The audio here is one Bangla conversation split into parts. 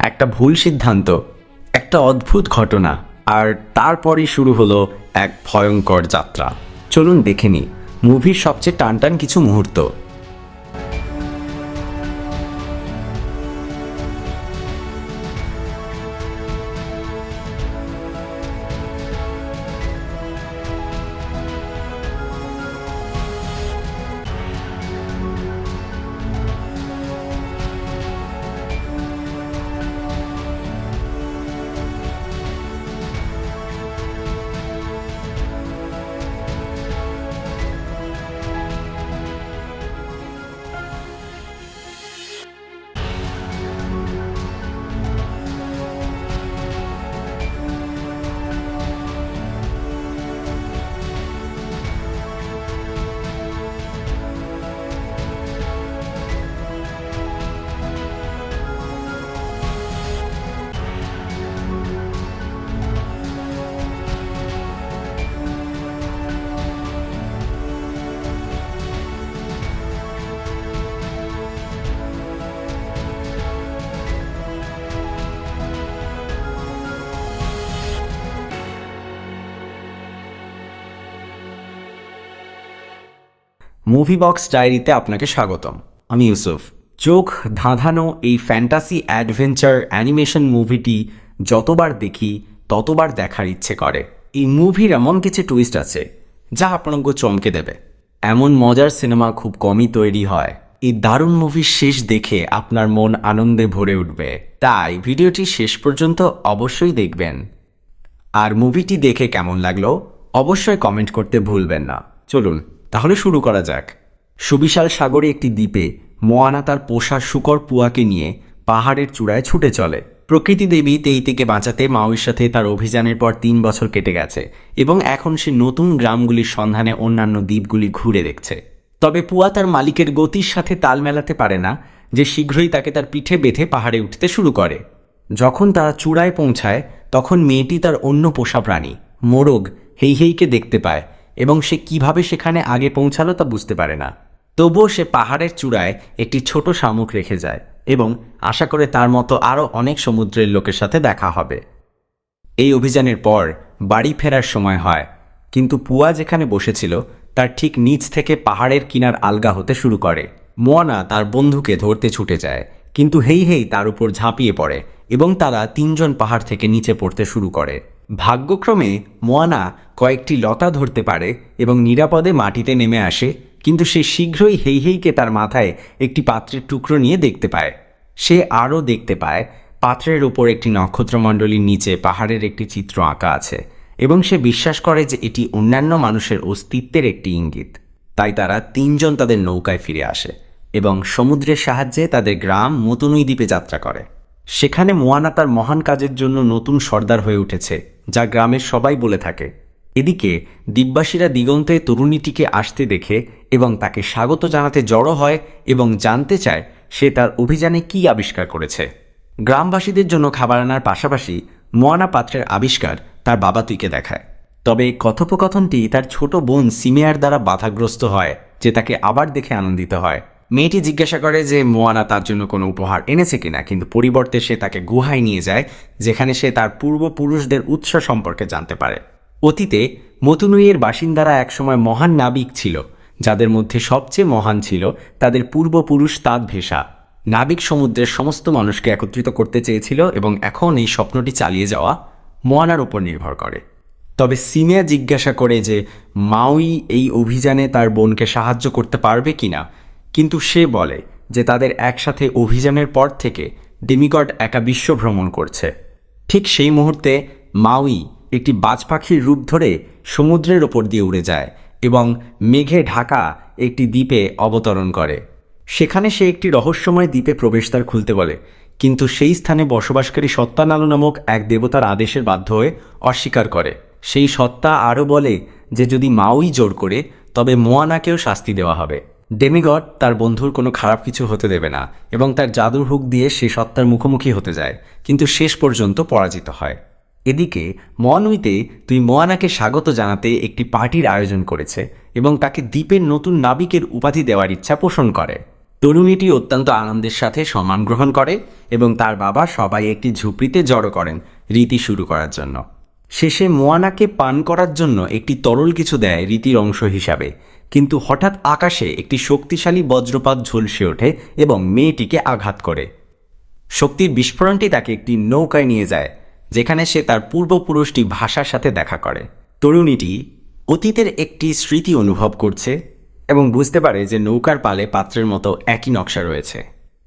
একটা ভুল সিদ্ধান্ত, একটা অদ্ভুত ঘটনা, আর তারপরই শুরু হলো এক ভয়ঙ্কর যাত্রা। চলুন দেখে নিই মুভির সবচেয়ে টানটান কিছু মুহূর্ত। মুভি বক্স ডায়েরিতে আপনাকে স্বাগতম। আমি ইউসুফ। চোখ ধাঁধানো এই ফ্যান্টাসি অ্যাডভেঞ্চার অ্যানিমেশন মুভিটি যতবার দেখি ততবার দেখার ইচ্ছে করে। এই মুভির এমন কিছু টুইস্ট আছে যা আপনাকে চমকে দেবে। এমন মজার সিনেমা খুব কমই তৈরি হয়। এই দারুণ মুভির শেষ দেখে আপনার মন আনন্দে ভরে উঠবে, তাই ভিডিওটি শেষ পর্যন্ত অবশ্যই দেখবেন। আর মুভিটি দেখে কেমন লাগলো অবশ্যই কমেন্ট করতে ভুলবেন না। চলুন তাহলে শুরু করা যাক। সুবিশাল সাগরে একটি দ্বীপে মোয়ানা তার পোষা শূকর পুয়াকে নিয়ে পাহাড়ের চূড়ায় ছুটে চলে। প্রকৃতি দেবী তেইতিকে বাঁচাতে মাউইর সাথে তার অভিযানের পর 3 বছর কেটে গেছে এবং এখন সে নতুন গ্রামগুলির সন্ধানে অন্যান্য দ্বীপগুলি ঘুরে দেখছে। তবে পুয়া তার মালিকের গতির সাথে তাল মেলাতে পারে না, যে শীঘ্রই তাকে তার পিঠে বেঁধে পাহাড়ে উঠতে শুরু করে। যখন তারা চূড়ায় পৌঁছায় তখন মেয়েটি তার অন্য পোষা প্রাণী মোরগ হেইহেইকে দেখতে পায় এবং সে কিভাবে সেখানে আগে পৌঁছালো তা বুঝতে পারে না। তবুও সে পাহাড়ের চূড়ায় একটি ছোট শামুক রেখে যায় এবং আশা করে তার মতো আরও অনেক সমুদ্রের লোকের সাথে দেখা হবে। এই অভিযানের পর বাড়ি ফেরার সময় হয়, কিন্তু পুয়া যেখানে বসেছিল তার ঠিক নিচ থেকে পাহাড়ের কিনার আলগা হতে শুরু করে। মোয়ানা তার বন্ধুকে ধরতে ছুটে যায়, কিন্তু হেইহেই তার উপর ঝাঁপিয়ে পড়ে এবং তারা 3 জন পাহাড় থেকে নিচে পড়তে শুরু করে। ভাগ্যক্রমে মোয়ানা কয়েকটি লতা ধরতে পারে এবং নিরাপদে মাটিতে নেমে আসে, কিন্তু সে শীঘ্রই হেইহেইকে তার মাথায় একটি পাত্রের টুকরো নিয়ে দেখতে পায়। সে আরও দেখতে পায় পাত্রের উপর একটি নক্ষত্রমণ্ডলীর নিচে পাহাড়ের একটি চিত্র আঁকা আছে এবং সে বিশ্বাস করে যে এটি অন্যান্য মানুষের অস্তিত্বের একটি ইঙ্গিত। তাই তারা 3 জন তাদের নৌকায় ফিরে আসে এবং সমুদ্রের সাহায্যে তাদের গ্রাম মতুনুই দ্বীপে যাত্রা করে। সেখানে মোয়ানা তার মহান কাজের জন্য নতুন সর্দার হয়ে উঠেছে, যা গ্রামের সবাই বলে থাকে। এদিকে দ্বীপবাসীরা দিগন্তে তরুণীটিকে আসতে দেখে এবং তাকে স্বাগত জানাতে জড়ো হয় এবং জানতে চায় সে তার অভিযানে কী আবিষ্কার করেছে। গ্রামবাসীদের জন্য খাবার আনার পাশাপাশি মোয়ানা পাত্রের আবিষ্কার তার বাবা তুইকে দেখায়। তবে কথোপকথনটি তার ছোট বোন সিমেয়ার দ্বারা বাধাগ্রস্ত হয়, যে তাকে আবার দেখে আনন্দিত হয়। মেয়েটি জিজ্ঞাসা করে যে মোয়ানা তার জন্য কোনো উপহার এনেছে কিনা, কিন্তু পরিবর্তে সে তাকে গুহায় নিয়ে যায়, যেখানে সে তার পূর্বপুরুষদের উৎস সম্পর্কে জানতে পারে। অতীতে মতুনুইয়ের বাসিন্দারা একসময় মহান নাবিক ছিল, যাদের মধ্যে সবচেয়ে মহান ছিল তাদের পূর্বপুরুষ তাঁত ভেসা। নাবিক সমুদ্রের সমস্ত মানুষকে একত্রিত করতে চেয়েছিল এবং এখন এই স্বপ্নটি চালিয়ে যাওয়া মোয়ানার উপর নির্ভর করে। তবে সিমিয়া জিজ্ঞাসা করে যে মাউই এই অভিযানে তার বোনকে সাহায্য করতে পারবে কিনা, কিন্তু সে বলে যে তাদের একসাথে অভিযানের পর থেকে ডেমিগড একা বিশ্ব ভ্রমণ করছে। ঠিক সেই মুহূর্তে মাউই একটি বাজ পাখির রূপ ধরে সমুদ্রের ওপর দিয়ে উড়ে যায় এবং মেঘে ঢাকা একটি দ্বীপে অবতরণ করে। সেখানে সে একটি রহস্যময় দ্বীপে প্রবেশদ্বার খুলতে বলে, কিন্তু সেই স্থানে বসবাসকারী সত্তানালু নামক এক দেবতার আদেশের বাধ্য হয়ে অস্বীকার করে। সেই সত্তা আরও বলে যে যদি মাউই জোর করে তবে মোয়ানাকেও শাস্তি দেওয়া হবে। ডেমিগড তার বন্ধুর কোনো খারাপ কিছু হতে দেবে না এবং তার জাদুর হুক দিয়ে সে সত্তার মুখোমুখি হতে যায়, কিন্তু শেষ পর্যন্ত পরাজিত হয়। এদিকে মনুইতে তুই মোয়ানাকে স্বাগত জানাতে একটি পার্টির আয়োজন করেছে এবং তাকে দ্বীপের নতুন নাবিকের উপাধি দেওয়ার ইচ্ছা পোষণ করে। তরুণীটি অত্যন্ত আনন্দের সাথে সম্মান গ্রহণ করে এবং তার বাবা সবাই একটি ঝুপড়িতে জড়ো করেন রীতি শুরু করার জন্য। শেষে মোয়ানাকে পান করার জন্য একটি তরল কিছু দেয় রীতির অংশ হিসাবে, কিন্তু হঠাৎ আকাশে একটি শক্তিশালী বজ্রপাত ঝলসে ওঠে এবং মেয়েটিকে আঘাত করে। শক্তির বিস্ফোরণটি তাকে একটি নৌকায় নিয়ে যায়, যেখানে সে তার পূর্বপুরুষটি ভাষার সাথে দেখা করে। তরুণীটি অতীতের একটি স্মৃতি অনুভব করছে এবং বুঝতে পারে যে নৌকার পালে পাত্রের মতো একই নকশা রয়েছে।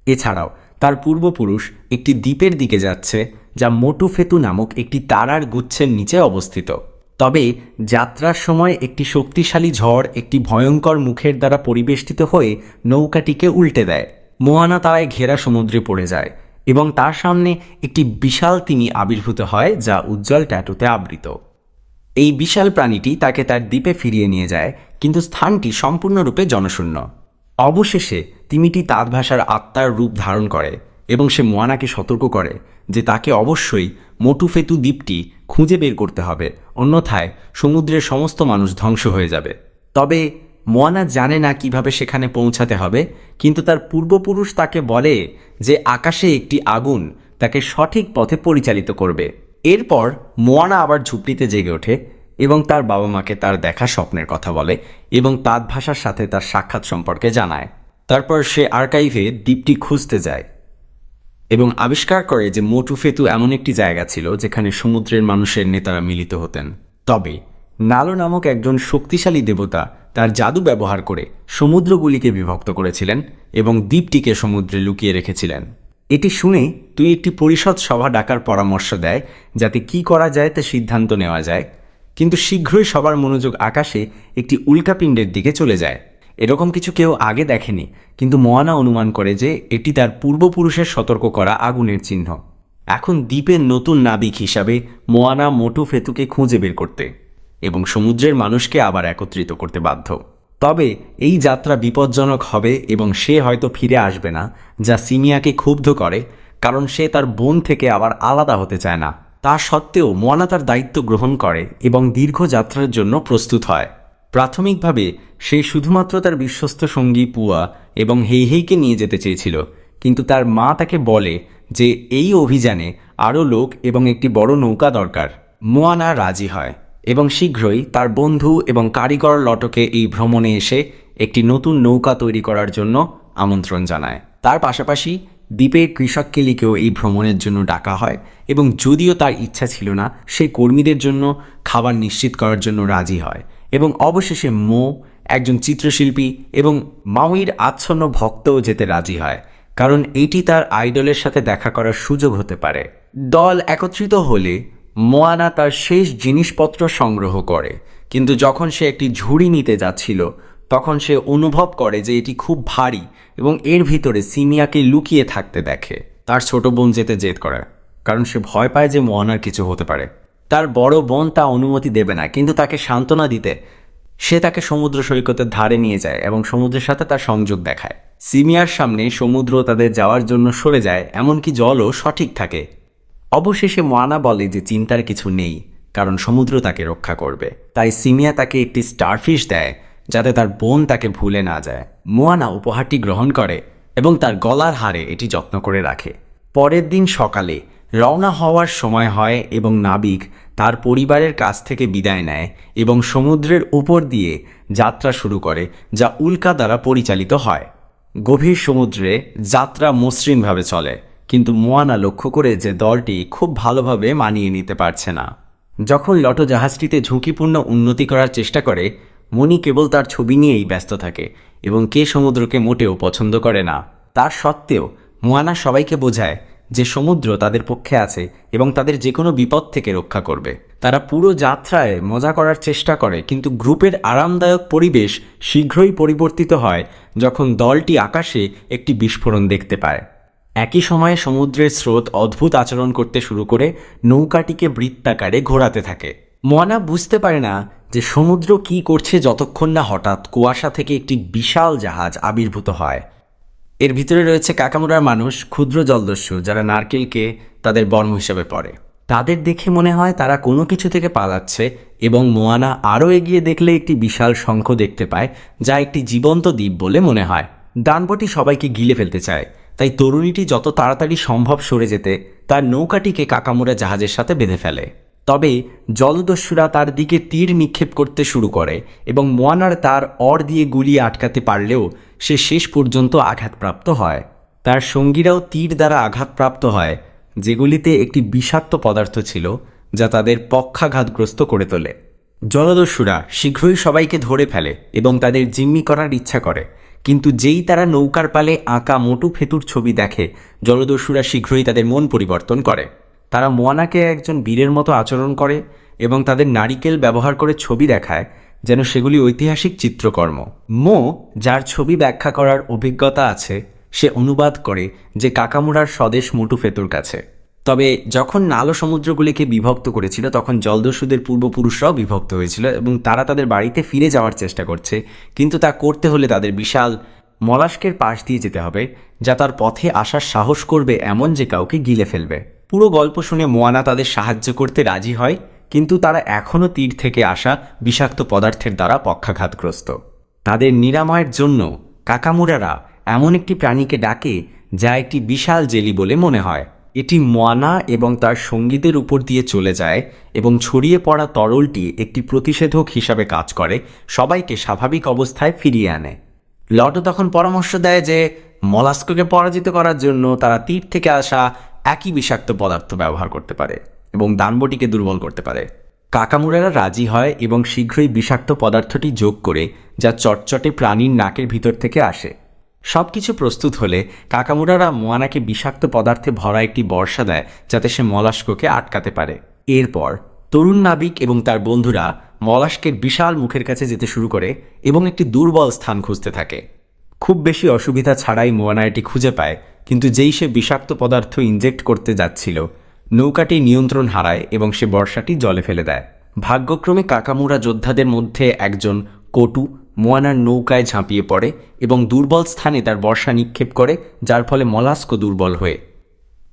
এছাড়াও তার পূর্বপুরুষ একটি দ্বীপের দিকে যাচ্ছে, যা মোটুফেতু নামক একটি তারার গুচ্ছের নিচে অবস্থিত। তবে যাত্রার সময় একটি শক্তিশালী ঝড় একটি ভয়ঙ্কর মুখের দ্বারা পরিবেষ্টিত হয়ে নৌকাটিকে উল্টে দেয়। মোয়ানা তারায় ঘেরা সমুদ্রে পড়ে যায় এবং তার সামনে একটি বিশাল তিমি আবির্ভূত হয়, যা উজ্জ্বল ট্যাটুতে আবৃত। এই বিশাল প্রাণীটি তাকে তার দ্বীপে ফিরিয়ে নিয়ে যায়, কিন্তু স্থানটি সম্পূর্ণরূপে জনশূন্য। অবশেষে তিমিটি তার ভাষার আত্মার রূপ ধারণ করে এবং সে মোয়ানাকে সতর্ক করে যে তাকে অবশ্যই মোটুফেতু দ্বীপটি খুঁজে বের করতে হবে, অন্যথায় সমুদ্রের সমস্ত মানুষ ধ্বংস হয়ে যাবে। তবে মোয়ানা জানে না কিভাবে সেখানে পৌঁছাতে হবে, কিন্তু তার পূর্বপুরুষ তাকে বলে যে আকাশে একটি আগুন তাকে সঠিক পথে পরিচালিত করবে। এরপর মোয়ানা আবার ঝুপড়িতে জেগে ওঠে এবং তার বাবা মাকে তার দেখা স্বপ্নের কথা বলে এবং তাঁত ভাষার সাথে তার সাক্ষাৎ সম্পর্কে জানায়। তারপর সে আর্কাইভে দ্বীপটি খুঁজতে যায় এবং আবিষ্কার করে যে মোটুফেতু এমন একটি জায়গা ছিল যেখানে সমুদ্রের মানুষের নেতারা মিলিত হতেন। তবে নালো নামক একজন শক্তিশালী দেবতা তার জাদু ব্যবহার করে সমুদ্রগুলিকে বিভক্ত করেছিলেন এবং দ্বীপটিকে সমুদ্রে লুকিয়ে রেখেছিলেন। এটি শুনে তুই একটি পরিষদ সভা ডাকার পরামর্শ দেয়, যাতে কি করা যায় তা সিদ্ধান্ত নেওয়া যায়। কিন্তু শীঘ্রই সবার মনোযোগ আকাশে একটি উল্কাপিণ্ডের দিকে চলে যায়। এরকম কিছু কেউ আগে দেখেনি, কিন্তু মোয়ানা অনুমান করে যে এটি তার পূর্বপুরুষের সতর্ক করা আগুনের চিহ্ন। এখন দ্বীপের নতুন নাবিক হিসাবে মোয়ানা মোটুফেতুকে খুঁজে বের করতে এবং সমুদ্রের মানুষকে আবার একত্রিত করতে বাধ্য। তবে এই যাত্রা বিপজ্জনক হবে এবং সে হয়তো ফিরে আসবে না, যা সিমিয়াকে ক্ষুব্ধ করে, কারণ সে তার বোন থেকে আবার আলাদা হতে চায় না। তা সত্ত্বেও মোয়ানা তার দায়িত্ব গ্রহণ করে এবং দীর্ঘ যাত্রার জন্য প্রস্তুত হয়। প্রাথমিকভাবে সে শুধুমাত্র তার বিশ্বস্ত সঙ্গী পুয়া এবং হেইহেইকে নিয়ে যেতে চেয়েছিল, কিন্তু তার মা তাকে বলে যে এই অভিযানে আরও লোক এবং একটি বড় নৌকা দরকার। মোয়ানা রাজি হয় এবং শীঘ্রই তার বন্ধু এবং কারিগর লটকে এই ভ্রমণে এসে একটি নতুন নৌকা তৈরি করার জন্য আমন্ত্রণ জানায়। তার পাশাপাশি দ্বীপের কৃষক কেলিকেও এই ভ্রমণের জন্য ডাকা হয় এবং যদিও তার ইচ্ছা ছিল না, সে কর্মীদের জন্য খাবার নিশ্চিত করার জন্য রাজি হয়। এবং অবশেষে মো, একজন চিত্রশিল্পী এবং মাউইর আচ্ছন্ন ভক্তও যেতে রাজি হয়, কারণ এটি তার আইডলের সাথে দেখা করার সুযোগ হতে পারে। দল একত্রিত হলে মোয়ানা তার শেষ জিনিসপত্র সংগ্রহ করে, কিন্তু যখন সে একটি ঝুড়ি নিতে যাচ্ছিল তখন সে অনুভব করে যে এটি খুব ভারী এবং এর ভিতরে সিমিয়াকে লুকিয়ে থাকতে দেখে। তার ছোট বোন যেতে জেদ করে, কারণ সে ভয় পায় যে মোয়ানার কিছু হতে পারে। তার বড় বোন তা অনুমতি দেবে না, কিন্তু তাকে সান্ত্বনা দিতে সে তাকে সমুদ্র সৈকতের ধারে নিয়ে যায় এবং সমুদ্রের সাথে তার সংযোগ দেখায়। সিমিয়ার সামনে সমুদ্র তাদের যাওয়ার জন্য সরে যায়, এমনকি জলও সঠিক থাকে। অবশেষে মোয়ানা বলে যে চিন্তার কিছু নেই, কারণ সমুদ্র তাকে রক্ষা করবে। তাই সিমিয়া তাকে একটি স্টারফিশ দেয় যাতে তার বোন তাকে ভুলে না যায়। মোয়ানা উপহারটি গ্রহণ করে এবং তার গলার হারে এটি যত্ন করে রাখে। পরের দিন সকালে রওনা হওয়ার সময় হয় এবং নাবিক তার পরিবারের কাছ থেকে বিদায় নেয় এবং সমুদ্রের উপর দিয়ে যাত্রা শুরু করে, যা উল্কা দ্বারা পরিচালিত হয়। গভীর সমুদ্রে যাত্রা মসৃণভাবে চলে, কিন্তু মোয়ানা লক্ষ্য করে যে দলটি খুব ভালোভাবে মানিয়ে নিতে পারছে না। যখন লটো জাহাজটিতে ঝুঁকিপূর্ণ উন্নতি করার চেষ্টা করে, মনি কেবল তার ছবি নিয়েই ব্যস্ত থাকে এবং কে সমুদ্রকে মোটেও পছন্দ করে না। তার সত্ত্বেও মোয়ানা সবাইকে বোঝায় যে সমুদ্র তাদের পক্ষে আছে এবং তাদের যে কোনো বিপদ থেকে রক্ষা করবে। তারা পুরো যাত্রায় মজা করার চেষ্টা করে, কিন্তু গ্রুপের আরামদায়ক পরিবেশ শীঘ্রই পরিবর্তিত হয় যখন দলটি আকাশে একটি বিস্ফোরণ দেখতে পায়। একই সময়ে সমুদ্রের স্রোত অদ্ভুত আচরণ করতে শুরু করে নৌকাটিকে বৃত্তাকারে ঘোরাতে থাকে। মোয়ানা বুঝতে পারে না যে সমুদ্র কি করছে যতক্ষণ না হঠাৎ কুয়াশা থেকে একটি বিশাল জাহাজ আবির্ভূত হয়। এর ভিতরে রয়েছে কাকামুরার মানুষ, ক্ষুদ্র জলদস্যু যারা নারকেলকে তাদের বর্ম হিসেবে পড়ে। তাদের দেখে মনে হয় তারা কোনো কিছু থেকে পালাচ্ছে এবং মোয়ানা আরও এগিয়ে দেখলে একটি বিশাল শঙ্খ দেখতে পায়, যা একটি জীবন্ত দ্বীপ বলে মনে হয়। ডানবটি সবাইকে গিলে ফেলতে চায়, তাই তরুণীটি যত তাড়াতাড়ি সম্ভব সরে যেতে তার নৌকাটিকে কাকামুরা জাহাজের সাথে বেঁধে ফেলে। তবে জলদস্যুরা তার দিকে তীর নিক্ষেপ করতে শুরু করে এবং মোয়ানার তার অর দিয়ে গুলি আটকাতে পারলেও সে শেষ পর্যন্ত আঘাতপ্রাপ্ত হয়। তার সঙ্গীরাও তীর দ্বারা আঘাতপ্রাপ্ত হয়, যেগুলিতে একটি বিষাক্ত পদার্থ ছিল যা তাদের পক্ষাঘাতগ্রস্ত করে তোলে। জলদস্যুরা শীঘ্রই সবাইকে ধরে ফেলে এবং তাদের জিম্মি করার ইচ্ছা করে, কিন্তু যেই তারা নৌকার পালে আঁকা মোটু ফেতুর ছবি দেখে, জলদস্যুরা শীঘ্রই তাদের মন পরিবর্তন করে। তারা মোয়ানাকে একজন বীরের মতো আচরণ করে এবং তাদের নারিকেল ব্যবহার করে ছবি দেখায় যেন সেগুলি ঐতিহাসিক চিত্রকর্ম। মো, যার ছবি ব্যাখ্যা করার অভিজ্ঞতা আছে, সে অনুবাদ করে যে কাকামুরার স্বদেশ মোটু ফেতুর কাছে। তবে যখন নালো সমুদ্রগুলিকে বিভক্ত করেছিল তখন জলদস্যুদের পূর্বপুরুষরাও বিভক্ত হয়েছিল এবং তারা তাদের বাড়িতে ফিরে যাওয়ার চেষ্টা করছে, কিন্তু তা করতে হলে তাদের বিশাল মলাস্কের পাশ দিয়ে যেতে হবে, যা তার পথে আসার সাহস করবে এমন যে কাউকে গিলে ফেলবে। পুরো গল্প শুনে মোয়ানা তাদের সাহায্য করতে রাজি হয়, কিন্তু তারা এখনও তীর থেকে আসা বিষাক্ত পদার্থের দ্বারা পক্ষাঘাতগ্রস্ত। তাদের নিরাময়ের জন্য কাকামুরারা এমন একটি প্রাণীকে ডাকে যা একটি বিশাল জেলি বলে মনে হয়। এটি মোয়ানা এবং তার সঙ্গীদের উপর দিয়ে চলে যায় এবং ছড়িয়ে পড়া তরলটি একটি প্রতিষেধক হিসাবে কাজ করে, সবাইকে স্বাভাবিক অবস্থায় ফিরিয়ে আনে। লটো তখন পরামর্শ দেয় যে মলাস্ককে পরাজিত করার জন্য তারা তীর থেকে আসা একই বিষাক্ত পদার্থ ব্যবহার করতে পারে এবং ডানবটিকে দুর্বল করতে পারে। কাকামুরারা রাজি হয় এবং শীঘ্রই বিষাক্ত পদার্থটি যোগ করে, যা চটচটে প্রাণীর নাকের ভিতর থেকে আসে। সবকিছু প্রস্তুত হলে কাকামুরারা মোয়ানাকে বিষাক্ত পদার্থে ভরা একটি বর্ষা দেয় যাতে সে মলাস্ককে আটকাতে পারে। এরপর তরুণ নাবিক এবং তার বন্ধুরা মলাস্কের বিশাল মুখের কাছে যেতে শুরু করে এবং একটি দুর্বল স্থান খুঁজতে থাকে। খুব বেশি অসুবিধা ছাড়াই মোয়ানা এটি খুঁজে পায়, কিন্তু যেই সে বিষাক্ত পদার্থ ইনজেক্ট করতে যাচ্ছিল, নৌকাটি নিয়ন্ত্রণ হারায় এবং সে বর্ষাটি জলে ফেলে দেয়। ভাগ্যক্রমে কাকামুরা যোদ্ধাদের মধ্যে একজন কটু মোয়ানার নৌকায় ঝাঁপিয়ে পড়ে এবং দুর্বল স্থানে তার বর্ষা নিক্ষেপ করে, যার ফলে মলাস্ক দুর্বল হয়ে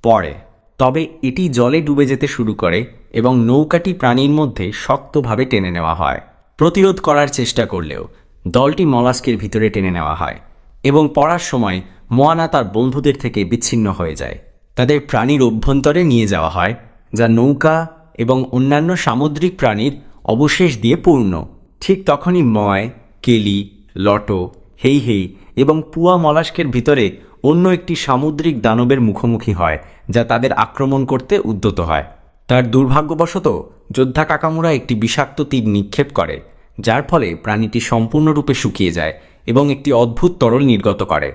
পড়ে। তবে এটি জলে ডুবে যেতে শুরু করে এবং নৌকাটি প্রাণীর মধ্যে শক্তভাবে টেনে নেওয়া হয়। প্রতিরোধ করার চেষ্টা করলেও দলটি মলাস্কের ভিতরে টেনে নেওয়া হয় এবং পড়ার সময় মোয়ানা তার বন্ধুদের থেকে বিচ্ছিন্ন হয়ে যায়। তাদের প্রাণীর অভ্যন্তরে নিয়ে যাওয়া হয়, যা নৌকা এবং অন্যান্য সামুদ্রিক প্রাণীর অবশেষ দিয়ে পূর্ণ। ঠিক তখনই ময়, কেলি, লটো, হেই হেই এবং পুয়া মলাস্কের ভিতরে অন্য একটি সামুদ্রিক দানবের মুখোমুখি হয়, যা তাদের আক্রমণ করতে উদ্যত হয়। তার দুর্ভাগ্যবশত যোদ্ধা কাকামুরা একটি বিষাক্ত তীর নিক্ষেপ করে, যার ফলে প্রাণীটি সম্পূর্ণরূপে শুকিয়ে যায় এবং একটি অদ্ভুত তরল নির্গত করে।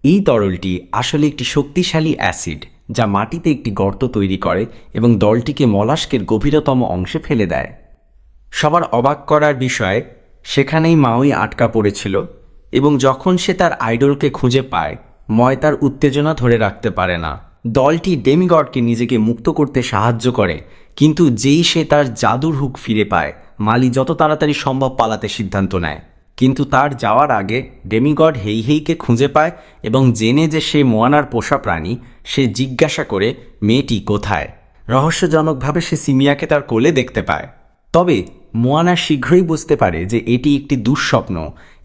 এই তরলটি আসলে একটি শক্তিশালী অ্যাসিড, যা মাটিতে একটি গর্ত তৈরি করে এবং দলটিকে মলাস্কের গভীরতম অংশে ফেলে দেয়। সবার অবাক করার বিষয়, সেখানেই মাউই আটকা পড়েছিল এবং যখন সে তার আইডলকে খুঁজে পায়, ময় তার উত্তেজনা ধরে রাখতে পারে না। দলটি ডেমিগডকে নিজেকে মুক্ত করতে সাহায্য করে, কিন্তু যেই সে তার জাদুর হুক ফিরে পায়, মালি যত তাড়াতাড়ি সম্ভব পালাতে সিদ্ধান্ত নেয়। কিন্তু তার যাওয়ার আগে ডেমিগড হেই হেইকে খুঁজে পায় এবং জেনে যে সে মোয়ানার পোষা প্রাণী, সে জিজ্ঞাসা করে মেয়েটি কোথায়। রহস্যজনকভাবে সে সিমিয়াকে তার কোলে দেখতে পায়। তবে মোয়ানা শীঘ্রই বুঝতে পারে যে এটি একটি দুঃস্বপ্ন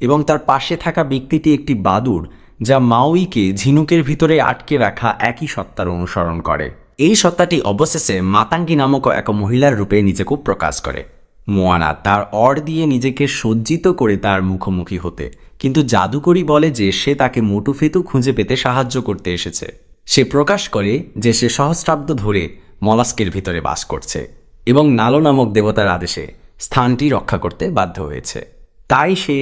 এবং তার পাশে থাকা ব্যক্তিটি একটি বাদুড়, যা মাউইকে ঝিনুকের ভিতরে আটকে রাখা একই সত্তার অনুসরণ করে। এই সত্তাটি অবশেষে মাতাঙ্গি নামক এক মহিলার রূপে নিজেকে প্রকাশ করে। মোয়ানা তার অর দিয়ে নিজেকে সজ্জিত করে তার মুখোমুখি হতে, কিন্তু জাদুকরি বলে যে সে তাকে মোটু ফেতু খুঁজে পেতে সাহায্য করতে এসেছে। সে প্রকাশ করে যে সে সহস্রাব্দ ধরে মলাস্কের ভিতরে বাস করছে এবং নালো নামক দেবতার আদেশে স্থানটি রক্ষা করতে বাধ্য হয়েছে। তাই সে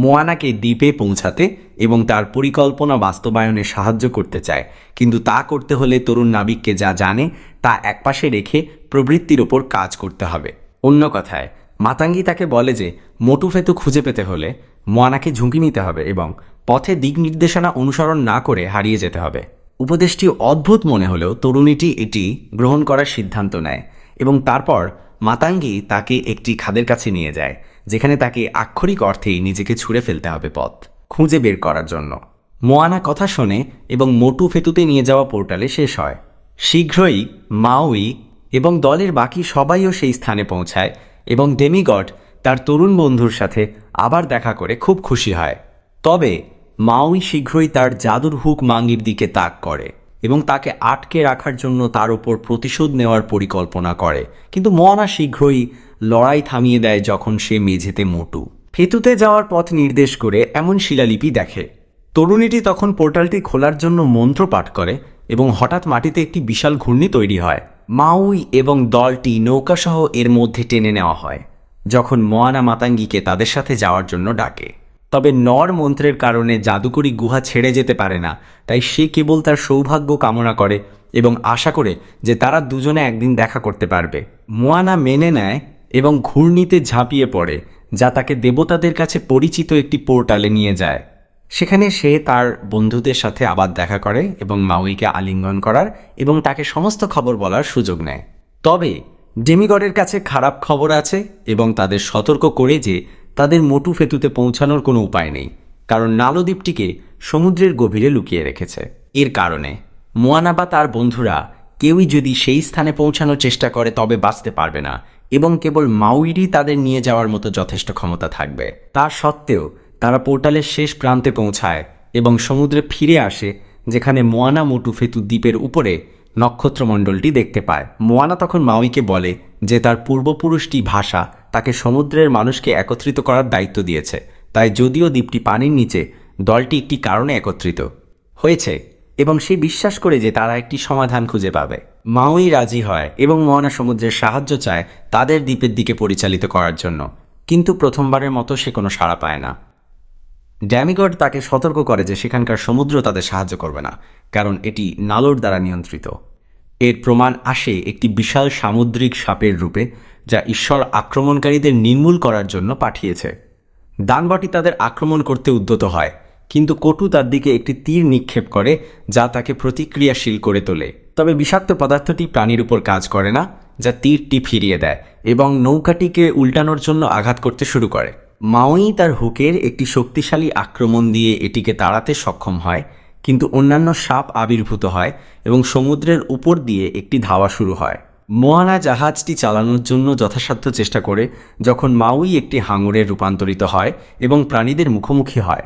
মোয়ানাকে দ্বীপে পৌঁছাতে এবং তার পরিকল্পনা বাস্তবায়নে সাহায্য করতে চায়, কিন্তু তা করতে হলে তরুণ নাবিককে যা জানে তা একপাশে রেখে প্রবৃত্তির ওপর কাজ করতে হবে। অন্য কথায়, মাতাঙ্গি তাকে বলে যে মোটু ফেতু খুঁজে পেতে হলে মোয়ানাকে ঝুঁকি নিতে হবে এবং পথে দিক নির্দেশনা অনুসরণ না করে হারিয়ে যেতে হবে। উপদেশটি অদ্ভুত মনে হলেও তরুণীটি এটি গ্রহণ করার সিদ্ধান্ত নেয় এবং তারপর মাতাঙ্গি তাকে একটি খাদের কাছে নিয়ে যায়, যেখানে তাকে আক্ষরিক অর্থেই নিজেকে ছুঁড়ে ফেলতে হবে পথ খুঁজে বের করার জন্য। মোয়ানা কথা শোনে এবং মোটু ফেতুতে নিয়ে যাওয়া পোর্টালে শেষ হয়। শীঘ্রই মাউই এবং দলের বাকি সবাইও সেই স্থানে পৌঁছায় এবং ডেমিগড তার তরুণ বন্ধুর সাথে আবার দেখা করে খুব খুশি হয়। তবে মাউই শীঘ্রই তার জাদুর হুক মাঙ্গির দিকে তাক করে এবং তাকে আটকে রাখার জন্য তার উপর প্রতিশোধ নেওয়ার পরিকল্পনা করে, কিন্তু মোয়ানা শীঘ্রই লড়াই থামিয়ে দেয় যখন সে মেঝেতে মোটু ফেতুতে যাওয়ার পথ নির্দেশ করে এমন শিলালিপি দেখে। তরুণীটি তখন পোর্টালটি খোলার জন্য মন্ত্র পাঠ করে এবং হঠাৎ মাটিতে একটি বিশাল ঘূর্ণি তৈরি হয়। মাউই এবং দলটি নৌকাসহ এর মধ্যে টেনে নেওয়া হয় যখন মোয়ানা মাতাঙ্গিকে তাদের সাথে যাওয়ার জন্য ডাকে। তবে নর মন্ত্রের কারণে জাদুকরী গুহা ছেড়ে যেতে পারে না, তাই সে কেবল তার সৌভাগ্য কামনা করে এবং আশা করে যে তারা দুজনে একদিন দেখা করতে পারবে। মোয়ানা মেনে নেয় এবং ঘূর্ণিতে ঝাঁপিয়ে পড়ে, যা তাকে দেবতাদের কাছে পরিচিত একটি পোর্টালে নিয়ে যায়। সেখানে সে তার বন্ধুদের সাথে আবার দেখা করে এবং মাউইকে আলিঙ্গন করার এবং তাকে সমস্ত খবর বলার সুযোগ নেয়। তবে ডেমিগডের কাছে খারাপ খবর আছে এবং তাদের সতর্ক করে যে তাদের মোটু ফেতুতে পৌঁছানোর কোনো উপায় নেই, কারণ নালো দ্বীপটিকে সমুদ্রের গভীরে লুকিয়ে রেখেছে। এর কারণে মোয়ানা বা তার বন্ধুরা কেউই যদি সেই স্থানে পৌঁছানোর চেষ্টা করে তবে বাঁচতে পারবে না এবং কেবল মাউইরই তাদের নিয়ে যাওয়ার মতো যথেষ্ট ক্ষমতা থাকবে। তা সত্ত্বেও তারা পোর্টালের শেষ প্রান্তে পৌঁছায় এবং সমুদ্রে ফিরে আসে, যেখানে মোয়ানা মোটু ফেতু দ্বীপের উপরে নক্ষত্রমণ্ডলটি দেখতে পায়। মোয়ানা তখন মাউইকে বলে যে তার পূর্বপুরুষটি ভাষা তাকে সমুদ্রের মানুষকে একত্রিত করার দায়িত্ব দিয়েছে, তাই যদিও দ্বীপটি পানির নিচে, দলটি একটি কারণে একত্রিত হয়েছে এবং সে বিশ্বাস করে যে তারা একটি সমাধান খুঁজে পাবে। মাউই রাজি হয় এবং মোয়ানা সমুদ্রের সাহায্য চায় তাদের দ্বীপের দিকে পরিচালিত করার জন্য, কিন্তু প্রথমবারের মতো সে কোনো সাড়া পায় না। ড্যামিগড তাকে সতর্ক করে যে সেখানকার সমুদ্র তাদের সাহায্য করবে না, কারণ এটি নালোর দ্বারা নিয়ন্ত্রিত। এর প্রমাণ আসে একটি বিশাল সামুদ্রিক সাপের রূপে, যা ঈশ্বর আক্রমণকারীদের নির্মূল করার জন্য পাঠিয়েছে। দানবটি তাদের আক্রমণ করতে উদ্যত হয়, কিন্তু কটু তার দিকে একটি তীর নিক্ষেপ করে যা তাকে প্রতিক্রিয়াশীল করে তোলে। তবে বিষাক্ত পদার্থটি প্রাণীর উপর কাজ করে না, যা তীরটি ফিরিয়ে দেয় এবং নৌকাটিকে উল্টানোর জন্য আঘাত করতে শুরু করে। মাউই তার হুকের একটি শক্তিশালী আক্রমণ দিয়ে এটিকে তাড়াতে সক্ষম হয়, কিন্তু অন্যান্য সাপ আবির্ভূত হয় এবং সমুদ্রের উপর দিয়ে একটি ধাওয়া শুরু হয়। মোয়ানা জাহাজটি চালানোর জন্য যথাসাধ্য চেষ্টা করে যখন মাউই একটি হাঙরে রূপান্তরিত হয় এবং প্রাণীদের মুখোমুখি হয়।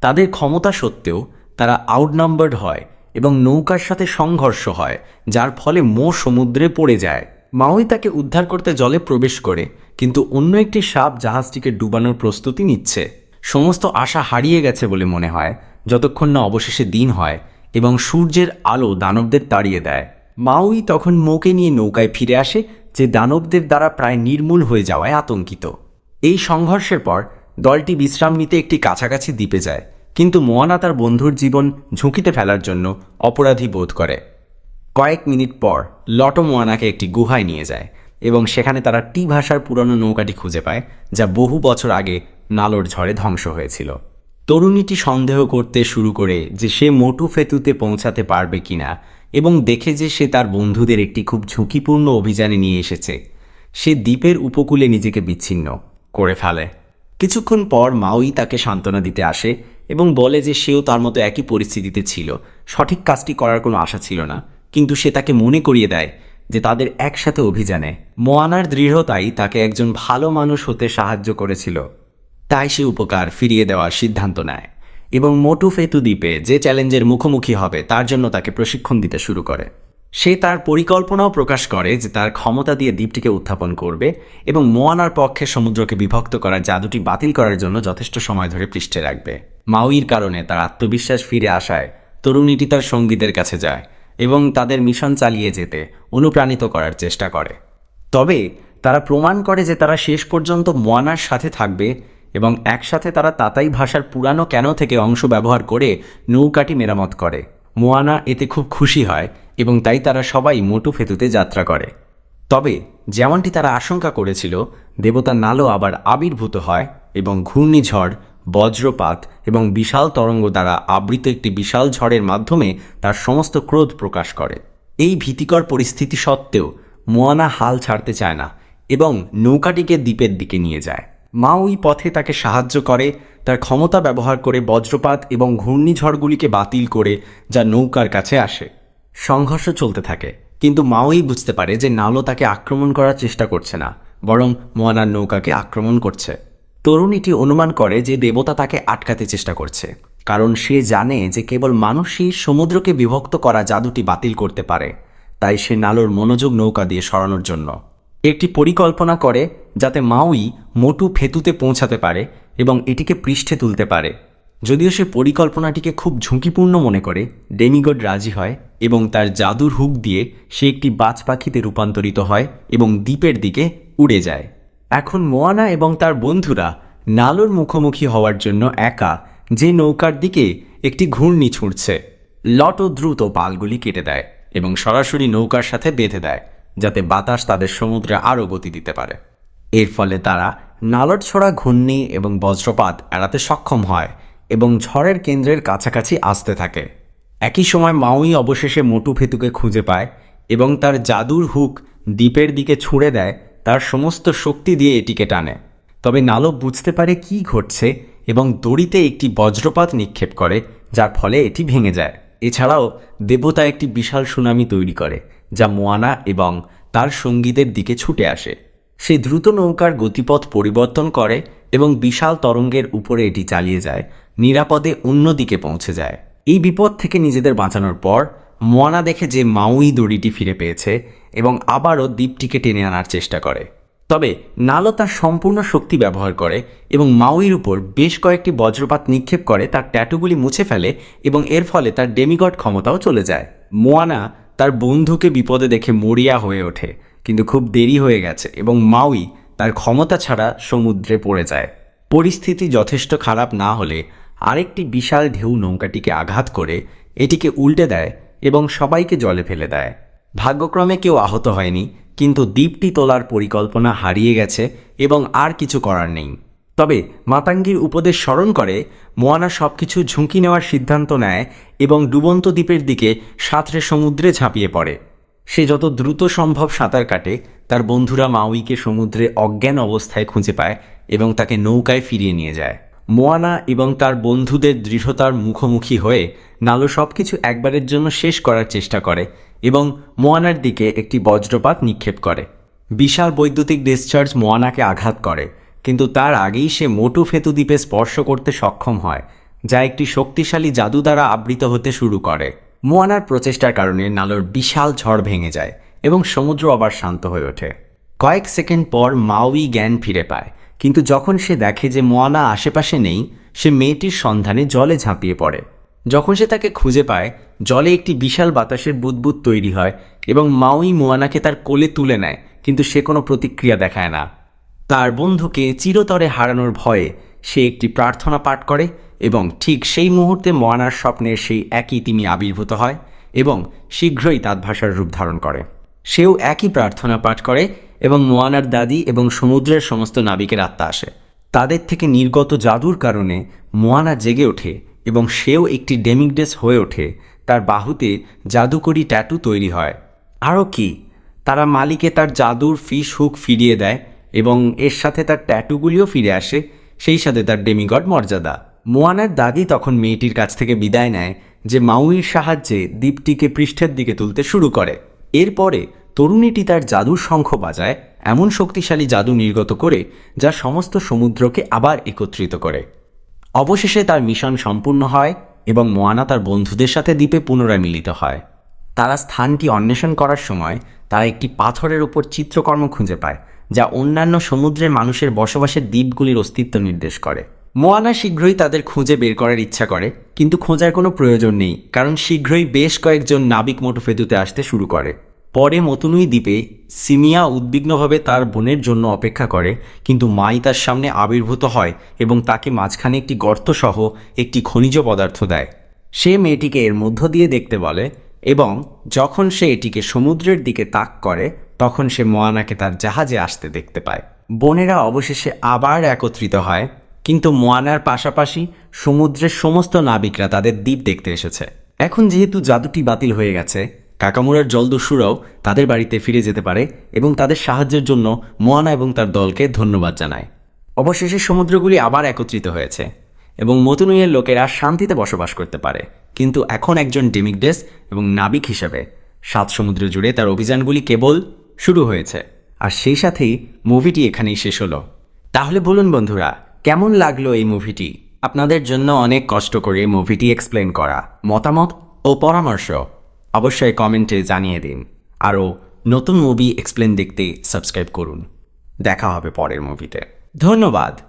তাদের ক্ষমতা সত্ত্বেও তারা আউটনাম্বার্ড হয় এবং নৌকার সাথে সংঘর্ষ হয়, যার ফলে সমুদ্রে পড়ে যায়। মাউই তাকে উদ্ধার করতে জলে প্রবেশ করে, কিন্তু অন্য একটি সাপ জাহাজটিকে ডুবানোর প্রস্তুতি নিচ্ছে। সমস্ত আশা হারিয়ে গেছে বলে মনে হয় যতক্ষণ না অবশেষে দিন হয় এবং সূর্যের আলো দানবদের তাড়িয়ে দেয়। মাউই তখন মোকে নিয়ে নৌকায় ফিরে আসে, যে দানবদের দ্বারা প্রায় নির্মূল হয়ে যাওয়ায় আতঙ্কিত। এই সংঘর্ষের পর দলটি বিশ্রাম নিতে একটি কাছাকাছি দ্বীপে যায়, কিন্তু মোয়ানা তার বন্ধুর জীবন ঝুঁকিতে ফেলার জন্য অপরাধী বোধ করে। কয়েক মিনিট পর লটো মোয়ানাকে একটি গুহায় নিয়ে যায় এবং সেখানে তারা টি ভাষার পুরনো নৌকাটি খুঁজে পায়, যা বহু বছর আগে নালোর ঝড়ে ধ্বংস হয়েছিল। তরুণীটি সন্দেহ করতে শুরু করে যে সে মোটু ফেতুতে পৌঁছাতে পারবে কিনা এবং দেখে যে সে তার বন্ধুদের একটি খুব ঝুঁকিপূর্ণ অভিযানে নিয়ে এসেছে। সে দ্বীপের উপকূলে নিজেকে বিচ্ছিন্ন করে ফেলে। কিছুক্ষণ পর মাউই তাকে সান্ত্বনা দিতে আসে এবং বলে যে সেও তার মতো একই পরিস্থিতিতে ছিল, সঠিক কাজটি করার কোনো আশা ছিল না, কিন্তু সে তাকে মনে করিয়ে দেয় যে তাদের একসাথে অভিযানে মোয়ানার দৃঢ়তাই তাকে একজন ভালো মানুষ হতে সাহায্য করেছিল। তাই সে উপকার ফিরিয়ে দেওয়ার সিদ্ধান্ত নেয় এবং মোটু ফেতু দ্বীপে যে চ্যালেঞ্জের মুখোমুখি হবে তার জন্য তাকে প্রশিক্ষণ দিতে শুরু করে। সে তার পরিকল্পনাও প্রকাশ করে যে তার ক্ষমতা দিয়ে দ্বীপটিকে উত্থাপন করবে এবং মোয়ানার পক্ষে সমুদ্রকে বিভক্ত করার জাদুটি বাতিল করার জন্য যথেষ্ট সময় ধরে পৃষ্ঠে রাখবে। মাউইর কারণে তার আত্মবিশ্বাস ফিরে আসায় তরুণীটি তার সঙ্গীদের কাছে যায় এবং তাদের মিশন চালিয়ে যেতে অনুপ্রাণিত করার চেষ্টা করে। তবে তারা প্রমাণ করে যে তারা শেষ পর্যন্ত মোয়ানার সাথে থাকবে এবং একসাথে তারা তাতাই ভাষার পুরানো ক্যানো থেকে অংশ ব্যবহার করে নৌকাটি মেরামত করে। মোয়ানা এতে খুব খুশি হয় এবং তাই তারা সবাই মোটু ফেতুতে যাত্রা করে। তবে যেমনটি তারা আশঙ্কা করেছিল, দেবতা নালো আবার আবির্ভূত হয় এবং ঘূর্ণিঝড়, বজ্রপাত এবং বিশাল তরঙ্গ দ্বারা আবৃত একটি বিশাল ঝড়ের মাধ্যমে তার সমস্ত ক্রোধ প্রকাশ করে। এই ভীতিকর পরিস্থিতি সত্ত্বেও মোয়ানা হাল ছাড়তে চায় না এবং নৌকাটিকে দ্বীপের দিকে নিয়ে যায়। মাউই পথে তাকে সাহায্য করে, তার ক্ষমতা ব্যবহার করে বজ্রপাত এবং ঘূর্ণিঝড়গুলিকে বাতিল করে, যা নৌকার কাছে আসে। সংঘর্ষ চলতে থাকে, কিন্তু মাউই বুঝতে পারে যে নালো তাকে আক্রমণ করার চেষ্টা করছে না, বরং মোয়ানার নৌকাকে আক্রমণ করছে। তরুণীটি অনুমান করে যে দেবতা তাকে আটকাতে চেষ্টা করছে কারণ সে জানে যে কেবল মানুষই সমুদ্রকে বিভক্ত করা জাদুটি বাতিল করতে পারে। তাই সে নালোর মনোযোগ নৌকা দিয়ে সরানোর জন্য একটি পরিকল্পনা করে, যাতে মাউই মোটু ফেতুতে পৌঁছাতে পারে এবং এটিকে পৃষ্ঠে তুলতে পারে। যদিও সে পরিকল্পনাটিকে খুব ঝুঁকিপূর্ণ মনে করে, ডেমিগড রাজি হয় এবং তার জাদুর হুক দিয়ে সে একটি বাজ পাখিতে রূপান্তরিত হয় এবং দ্বীপের দিকে উড়ে যায়। এখন মোয়ানা এবং তার বন্ধুরা নালোর মুখোমুখি হওয়ার জন্য একা, যে নৌকার দিকে একটি ঘূর্ণি ছুঁড়ছে। লটো দ্রুত পালগুলি কেটে দেয় এবং সরাসরি নৌকার সাথে বেঁধে দেয়, যাতে বাতাস তাদের সমুদ্রে আরও গতি দিতে পারে। এর ফলে তারা নালর ছোড়া ঘূর্ণি এবং বজ্রপাত এড়াতে সক্ষম হয় এবং ঝড়ের কেন্দ্রের কাছাকাছি আসতে থাকে। একই সময় মাউই অবশেষে মোটু ফেতুকে খুঁজে পায় এবং তার জাদুর হুক দ্বীপের দিকে ছুঁড়ে দেয়, তার সমস্ত শক্তি দিয়ে এটিকে টানে। তবে নালো বুঝতে পারে কি ঘটছে এবং দড়িতে একটি বজ্রপাত নিক্ষেপ করে, যার ফলে এটি ভেঙে যায়। এছাড়াও দেবতা একটি বিশাল সুনামি তৈরি করে, যা মোয়ানা এবং তার সঙ্গীদের দিকে ছুটে আসে। সে দ্রুত নৌকার গতিপথ পরিবর্তন করে এবং বিশাল তরঙ্গের উপরে এটি চালিয়ে যায়, নিরাপদে অন্যদিকে পৌঁছে যায়। এই বিপদ থেকে নিজেদের বাঁচানোর পর মোয়ানা দেখে যে মাউই দড়িটি ফিরে পেয়েছে এবং আবারও দ্বীপটিকে টেনে আনার চেষ্টা করে। তবে নালো তার সম্পূর্ণ শক্তি ব্যবহার করে এবং মাউইর উপর বেশ কয়েকটি বজ্রপাত নিক্ষেপ করে, তার ট্যাটুগুলি মুছে ফেলে এবং এর ফলে তার ডেমিগড ক্ষমতাও চলে যায়। মোয়ানা তার বন্ধুকে বিপদে দেখে মরিয়া হয়ে ওঠে, কিন্তু খুব দেরি হয়ে গেছে এবং মাউই তার ক্ষমতা ছাড়া সমুদ্রে পড়ে যায়। পরিস্থিতি যথেষ্ট খারাপ না হলে আরেকটি বিশাল ঢেউ নৌকাটিকে আঘাত করে এটিকে উল্টে দেয় এবং সবাইকে জলে ফেলে দেয়। ভাগ্যক্রমে কেউ আহত হয়নি, কিন্তু দ্বীপটি তোলার পরিকল্পনা হারিয়ে গেছে এবং আর কিছু করার নেই। তবে মাতাঙ্গির উপদেশ স্মরণ করে মোয়ানা সবকিছু ঝুঁকি নেওয়ার সিদ্ধান্ত নেয় এবং ডুবন্ত দ্বীপের দিকে সাঁতরে সমুদ্রে ঝাঁপিয়ে পড়ে। সে যত দ্রুত সম্ভব সাঁতার কাটে। তার বন্ধুরা মাউইকে সমুদ্রে অজ্ঞান অবস্থায় খুঁজে পায় এবং তাকে নৌকায় ফিরিয়ে নিয়ে যায়। মোয়ানা এবং তার বন্ধুদের দৃঢ়তার মুখোমুখি হয়ে নালো সবকিছু একবারের জন্য শেষ করার চেষ্টা করে এবং মোয়ানার দিকে একটি বজ্রপাত নিক্ষেপ করে। বিশাল বৈদ্যুতিক ডিসচার্জ মোয়ানাকে আঘাত করে, কিন্তু তার আগেই সে মোটু ফেতু দ্বীপে স্পর্শ করতে সক্ষম হয়, যা একটি শক্তিশালী জাদু দ্বারা আবৃত হতে শুরু করে। মোয়ানার প্রচেষ্টার কারণে নালোর বিশাল ঝড় ভেঙে যায় এবং সমুদ্র আবার শান্ত হয়ে ওঠে। কয়েক সেকেন্ড পর মাউই জ্ঞান ফিরে পায়, কিন্তু যখন সে দেখে যে মোয়ানা আশেপাশে নেই, সে মেয়েটির সন্ধানে জলে ঝাঁপিয়ে পড়ে। যখন সে তাকে খুঁজে পায়, জলে একটি বিশাল বাতাসের বুদবুদ তৈরি হয় এবং মাউই মোয়ানাকে তার কোলে তুলে নেয়, কিন্তু সে কোনো প্রতিক্রিয়া দেখায় না। তার বন্ধুকে চিরতরে হারানোর ভয়ে সে একটি প্রার্থনা পাঠ করে এবং ঠিক সেই মুহূর্তে মোয়ানার স্বপ্নের সেই একই তিমি আবির্ভূত হয় এবং শীঘ্রই তাদভাষার রূপ ধারণ করে। সেও একই প্রার্থনা পাঠ করে এবং মোয়ানার দাদি এবং সমুদ্রের সমস্ত নাবিকের আত্মা আসে। তাদের থেকে নির্গত জাদুর কারণে মোয়ানা জেগে ওঠে এবং সেও একটি ডেমিগডেস হয়ে ওঠে। তার বাহুতে জাদুকরি ট্যাটু তৈরি হয়। আরও কি, তারা মালিকে তার জাদুর ফিশ হুক ফিরিয়ে দেয় এবং এর সাথে তার ট্যাটুগুলিও ফিরে আসে, সেই সাথে তার ডেমিগড মর্যাদা। মোয়ানার দাদি তখন মেয়েটির কাছ থেকে বিদায় নেয়, যে মাউইর সাহায্যে দ্বীপটিকে পৃষ্ঠের দিকে তুলতে শুরু করে। এরপরে তরুণীটি তার জাদুর শঙ্খ বাজায়, এমন শক্তিশালী জাদু নির্গত করে যা সমস্ত সমুদ্রকে আবার একত্রিত করে। অবশেষে তার মিশন সম্পূর্ণ হয় এবং মোয়ানা তার বন্ধুদের সাথে দ্বীপে পুনরায় মিলিত হয়। তারা স্থানটি অন্বেষণ করার সময় তারা একটি পাথরের উপর চিত্রকর্ম খুঁজে পায়, যা অন্যান্য সমুদ্রের মানুষের বসবাসের দ্বীপগুলির অস্তিত্ব নির্দেশ করে। মোয়ানা শীঘ্রই তাদের খুঁজে বের করার ইচ্ছা করে, কিন্তু খোঁজার কোনো প্রয়োজন নেই, কারণ শীঘ্রই বেশ কয়েকজন নাবিক মোটু ফেতুতে আসতে শুরু করে। পরে মতুনুই দ্বীপে সিমিয়া উদ্বিগ্নভাবে তার বোনের জন্য অপেক্ষা করে, কিন্তু মাই তার সামনে আবির্ভূত হয় এবং তাকে মাঝখানে একটি গর্তসহ একটি খনিজ পদার্থ দেয়। সে মেয়েটিকে এর মধ্য দিয়ে দেখতে বলে এবং যখন সে এটিকে সমুদ্রের দিকে তাক করে, তখন সে মোয়ানাকে তার জাহাজে আসতে দেখতে পায়। বোনেরা অবশেষে আবার একত্রিত হয়, কিন্তু মোয়ানার পাশাপাশি সমুদ্রের সমস্ত নাবিকরা তাদের দ্বীপ দেখতে এসেছে। এখন যেহেতু জাদুটি বাতিল হয়ে গেছে, কাকামুরার জলদস্যুরাও তাদের বাড়িতে ফিরে যেতে পারে এবং তাদের সাহায্যের জন্য মোয়ানা এবং তার দলকে ধন্যবাদ জানায়। অবশেষে সমুদ্রগুলি আবার একত্রিত হয়েছে এবং মতুনুইয়ের লোকেরা শান্তিতে বসবাস করতে পারে, কিন্তু এখন একজন ডেমিগডেস এবং নাবিক হিসেবে 7 সমুদ্র জুড়ে তার অভিযানগুলি কেবল শুরু হয়েছে। আর সেই সাথেই মুভিটি এখানেই শেষ হলো। তাহলে বলুন বন্ধুরা, কেমন লাগলো এই মুভিটি? আপনাদের জন্য অনেক কষ্ট করে মুভিটি এক্সপ্লেন করা। মতামত ও পরামর্শ অবশ্যই কমেন্টে জানিয়ে দিন। আরও নতুন মুভি এক্সপ্লেন দেখতে সাবস্ক্রাইব করুন। দেখা হবে পরের মুভিতে। ধন্যবাদ।